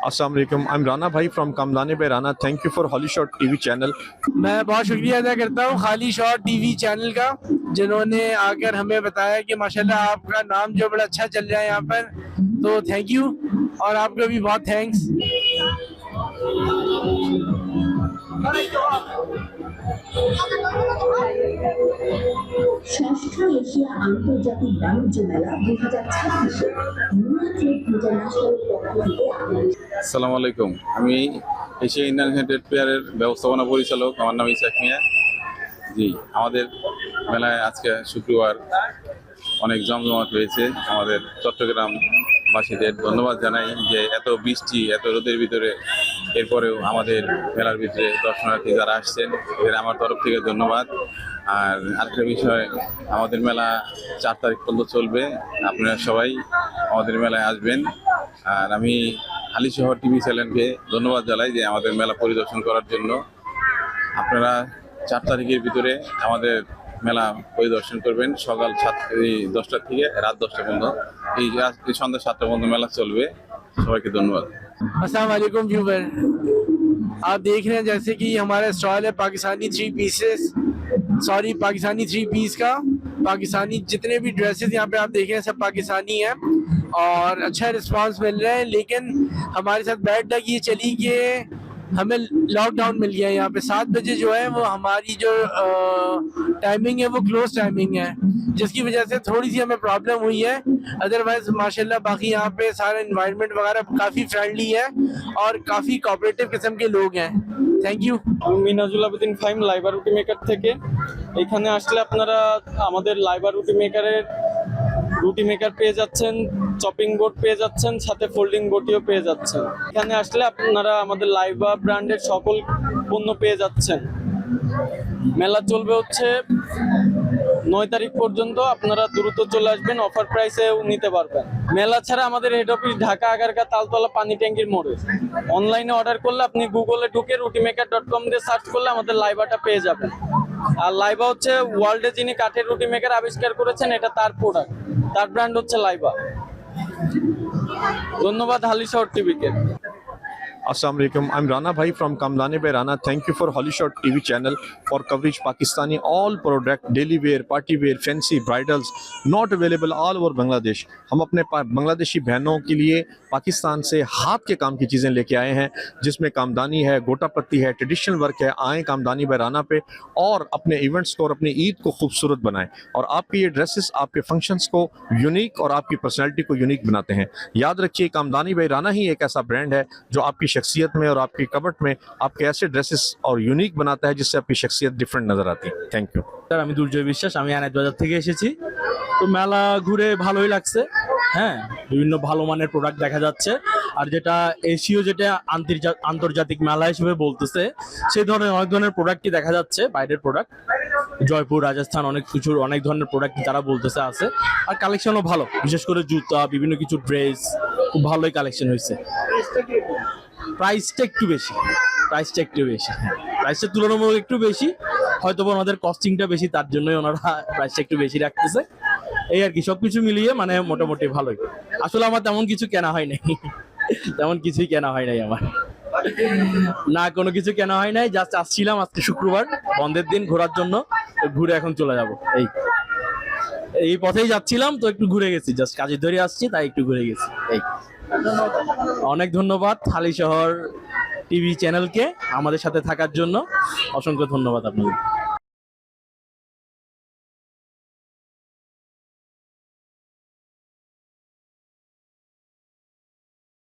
अस्सलाम वालेकुम, I am Rana भाई फ्रॉम कमलाने पे राना। थैंक यू फॉर हॉली शॉट टीवी चैनल। मैं बहुत शुक्रिया अदा करता हूँ खाली शॉट टीवी चैनल का, जिन्होंने आकर हमें बताया कि माशाल्लाह आपका नाम जो बड़ा अच्छा चल रहा है यहाँ पर, तो थैंक यू। और आपको भी बहुत थैंक्स। ষষ্ঠ এশিয়া আন্তর্জাতিক বাণিজ্য মেলা 2026 নিউ ট্রেড ইন্টারন্যাশনাল পক্ষ থেকে আপনাদের আসসালামু আলাইকুম। আমি এশিয়া ইন্টারন্যাশনাল ট্রেড ফেয়ারের ব্যবস্থাপনা পরিচালক, আমার নাম ইসাক মিয়া। জি, আমাদের মেলায় আজকে শুক্রবার অনেক জমজমাট হয়েছে। আমাদের চট্টগ্রামবাসীদের ধন্যবাদ জানাই যে এত বৃষ্টি, এত রোদের ভিতরে এরপরেও আমাদের মেলার ভিতরে দর্শনার্থী যারা আসছেন, এদের আমার তরফ থেকে ধন্যবাদ। আর আরেকটা বিষয়, আমাদের মেলা 4 তারিখ পর্যন্ত চলবে। আপনারা সবাই আমাদের মেলায় আসবেন। আর আমি হালি শহর টিভি চ্যানেলকে ধন্যবাদ জানাই যে আমাদের মেলা পরিদর্শন করার জন্য। আপনারা 4 তারিখের ভিতরে আমাদের মেলা পরিদর্শন করবেন। সকাল 10টা থেকে রাত 10টা পর্যন্ত, এই সন্ধ্যা 7টা পর্যন্ত মেলা চলবে। সবাইকে ধন্যবাদ। अस्सलाम वालेकुम व्यूवर, आप देख रहे हैं जैसे कि हमारा स्टॉल है पाकिस्तानी थ्री पीस का। पाकिस्तानी जितने भी ड्रेसेस यहाँ पे आप देख रहे हैं सब पाकिस्तानी हैं और अच्छा रिस्पांस मिल रहा है। लेकिन हमारे साथ बैड लग ये चली कि हमें लॉकडाउन मिल गया है। यहाँ पे 7 बजे जो है वो हमारी जो टाइमिंग है वो क्लोज टाइमिंग है, जिसकी वजह से थोड़ी सी हमें प्रॉब्लम हुई है। अदरवाइज माशाल्लाह बाकी यहाँ पे सारा एनवायरनमेंट वगैरह काफ़ी फ्रेंडली है और काफ़ी कोऑपरेटिव किस्म के लोग हैं। Thank you. আমি মিনাজুল আবেদিন ফাইম লাইবার রুটি মেকার থেকে। এখানে আসলে আপনারা আমাদের লাইবার রুটি মেকার পেয়ে যাচ্ছেন, চপিং বোর্ড পেয়ে যাচ্ছেন, সাথে ফোল্ডিং বোর্ডটিও পেয়ে যাচ্ছেন। এখানে আসলে আপনারা আমাদের লাইবা ব্র্যান্ডের সকল পণ্য পেয়ে যাচ্ছেন। মেলা চলবে হচ্ছে 9 তারিখ পর্যন্ত। আপনারা দ্রুত চলে আসবেন, অফার প্রাইসেও নিতে পারবেন। মেলা ছাড়া আমাদের হেড অফিস ঢাকা আগারগাঁ তালতলা পানি ট্যাঙ্কির মোড়ে। অনলাইনে অর্ডার করলে আপনি গুগলে ঢুকে rutimaker.com দিয়ে সার্চ করলে আমাদের লাইবাটা পেয়ে যাবেন। আর লাইবা হচ্ছে ওয়ার্ল্ডে যিনি কাঠের রুটি মেকার আবিষ্কার করেছেন, এটা তার প্রোডাক্ট, তার ব্র্যান্ড হচ্ছে লাইবা। ধন্যবাদ হালি শহর টিভিকে। Assalamu alaikum, I'm Rana Bhai from Kamlane by Rana. Thank you for Holly Shot TV channel for coverage Pakistani all product, daily wear, party wear, fancy, bridals, not available all over Bangladesh. हम अपने बांग्लादेशी बहनों के लिए पाकिस्तान से हाथ के काम की चीज़ें लेके आए हैं, जिसमें कामदानी है, गोटा पत्ती है, ट्रेडिशनल वर्क है। आए कामदानी by राना पे और अपने इवेंट्स को और अपनी ईद को खूबसूरत बनाएं। और आपके ये ड्रेसेस आपके फंक्शंस को यूनिक और आपकी पर्सनैलिटी को यूनिक बनाते हैं। याद रखिए, कामदानी by राना ही एक ऐसा ब्रांड है जो आपकी शख्सियत में और आपकी कबट में आपके ऐसे ड्रेसेस और यूनिक बनाता है जिससे आपकी शख्सियत डिफरेंट नजर आती है। Thank you. স্যার, আমি দুর্জয় বিশ্বাস, আমি আনাজ বাজার থেকে এসেছি। তো মেলা ঘুরে ভালোই লাগছে। হ্যাঁ, বিভিন্ন ভালো মানের প্রোডাক্ট দেখা যাচ্ছে। আর যেটা এশীয়, যেটা আন্তর্জাতিক মেলা হিসেবে বলতেছে, সেই ধরনের অনেক ধরনের প্রোডাক্টই দেখা যাচ্ছে, বাইরের প্রোডাক্ট। জয়পুর, রাজস্থান, অনেক ধরনের প্রোডাক্ট তারা বলতেছে আছে। আর কালেকশনও ভালো, বিশেষ করে জুতা, বিভিন্ন কিছু ড্রেস, খুব ভালোই কালেকশন হয়েছে। প্রাইসটা একটু বেশি, হ্যাঁ, প্রাইসটা তুলনামূলক একটু বেশি। হয়তো ওনাদের কস্টিংটা বেশি, তার জন্যই ওনারা প্রাইসটা একটু বেশি রাখতেছে। এই আর কি, সবকিছু মিলিয়ে মানে মোটামুটি ভালোই। আসলে আমার তেমন কিছু কেনা হয় নাই, তেমন কিছুই কেনা হয় নাই আমার। না, কোনো কিছু কেনা হয় নাই। জাস্ট আসছিলাম আজকে শুক্রবার, বন্ধের দিন, ঘোরার জন্য। ঘুরে এখন চলে যাব। এই পথেই যাচ্ছিলাম, তো একটু ঘুরে গেছি। জাস্ট কাজে ধরে আসছি, তাই একটু ঘুরে গেছি। অনেক ধন্যবাদ হালি শহর টিভি চ্যানেলকে আমাদের সাথে থাকার জন্য। অসংখ্য ধন্যবাদ আপনাদের।